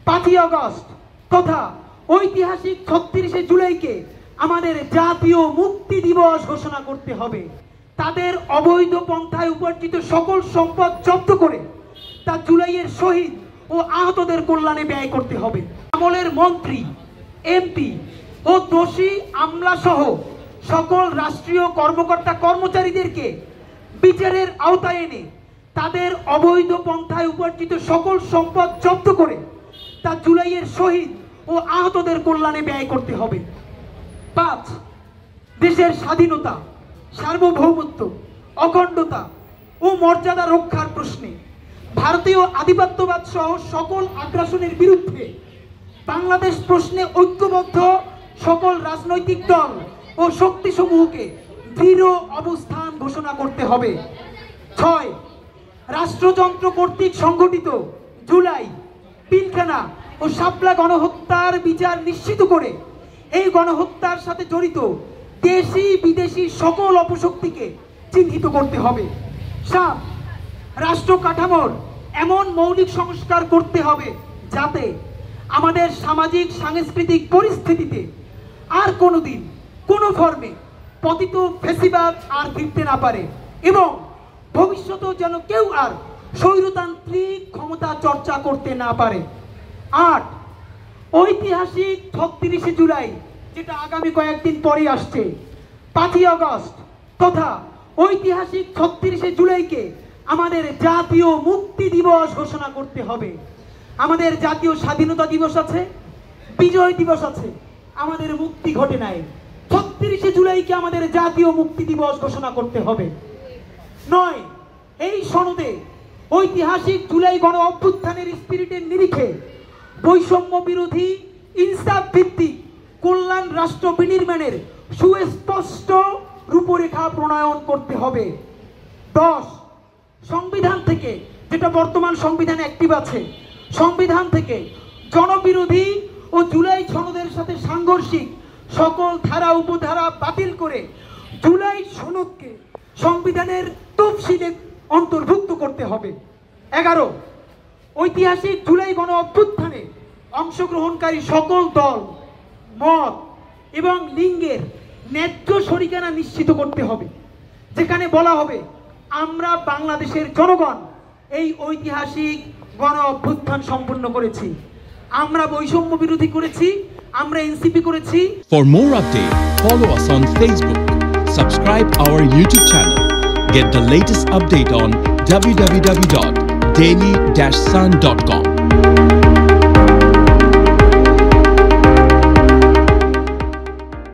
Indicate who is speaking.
Speaker 1: 5ই August তথা ঐতিহাসিক 36শে জুলাইকে আমাদের জাতীয় মুক্তি দিবস ঘোষণা করতে হবে। তাদের অবৈধ পন্থায় উপার্জিত সকল সম্পদ জব্দ করে তা জুলাইয়ের শহীদ ও আহতদের কল্যাণে ব্যয় করতে হবে। আমলের মন্ত্রী, এমপি ও দোষী আমলা সহ সকল রাষ্ট্রীয় কর্মকর্তা কর্মচারীদেরকে বিচারের আওতায় এনে তাদের অবৈধ পন্থায় উপার্জিত সকল সম্পদ জব্দ করে তা জুলাইয়ের শহীদ ও আহতদের কল্যাণে ব্যয় করতে হবে। 5. দেশের স্বাধীনতা, সার্বভৌমত্ব, অখণ্ডতা ও মর্যাদা রক্ষার প্রশ্নে ভারতীয় আধিপত্যবাদ সহ সকল আগ্রাসনের বিরুদ্ধে বাংলাদেশ প্রশ্নে ঐক্যবদ্ধ সকল রাজনৈতিক দল ও শক্তিসমূহকে দৃঢ় অবস্থান ঘোষণা করতে হবে। 6. রাষ্ট্রযন্ত্র কর্তৃক সংগঠিত জুলাই, পিলখানা ও শাপলা গণহত্যার বিচার নিশ্চিত করে এই গণহত্যার সাথে জড়িত দেশি বিদেশি সকল অপশক্তিকে চিহ্নিত করতে হবে। 7. রাষ্ট্র কাঠামোর এমন মৌলিক সংস্কার করতে হবে যাতে আমাদের সামাজিক সাংস্কৃতিক পরিস্থিতিতে আর কোনোদিন কোনো ফর্মে পতিত ফ্যাসিবাদ আর ফিরতে না পারে এবং ভবিষ্যতেও যেন কেউ আর স্বৈরতান্ত্রিক ক্ষমতা চর্চা করতে না পারে। 8. ঐতিহাসিক 36শে জুলাই, যেটা আগামী কয়েকদিন পরে আসছে, 5ই আগস্ট তথা ঐতিহাসিক 36শে জুলাইকে আমাদের জাতীয় মুক্তি দিবস ঘোষণা করতে হবে। আমাদের জাতীয় স্বাধীনতা দিবস আছে, বিজয় দিবস আছে, আমাদের মুক্তি ঘটে নাই। 36শে জুলাইকে আমাদের জাতীয় মুক্তি দিবস ঘোষণা করতে হবে। 9. এই সনদে ঐতিহাসিক জুলাই গণ অভ্যুত্থানের স্পিরিটের নিরিখে বৈষম্য বিরোধী, ইনসাফ ভিত্তিক কল্যাণ রাষ্ট্র বিনির্মাণের সুস্পষ্ট রূপরেখা প্রণয়ন করতে হবে। 10. সংবিধান থেকে, যেটা বর্তমান সংবিধানে অ্যাক্টিভ আছে, সংবিধান থেকে জনবিরোধী ও জুলাই সনদের সাথে সাংঘর্ষিক সকল ধারা উপধারা বাতিল করে জুলাই সনদকে সংবিধানের তফসিলে অন্তর্ভুক্ত করতে হবে। 11. ঐতিহাসিক জুলাই গণ অভ্যুত্থানে অংশগ্রহণকারী সকল দল, মত এবং লিঙ্গের ন্যায্য শরিকানা নিশ্চিত করতে হবে, যেখানে বলা হবে আমরা বাংলাদেশের জনগণ এই ঐতিহাসিক গণ অভ্যুত্থান সম্পন্ন করেছি, আমরা বৈষম্য বিরোধী করেছি, আমরা এনসিপি করেছি।
Speaker 2: For more update, follow us on Facebook, subscribe our YouTube channel, get the latest update on www.daily-sun.com.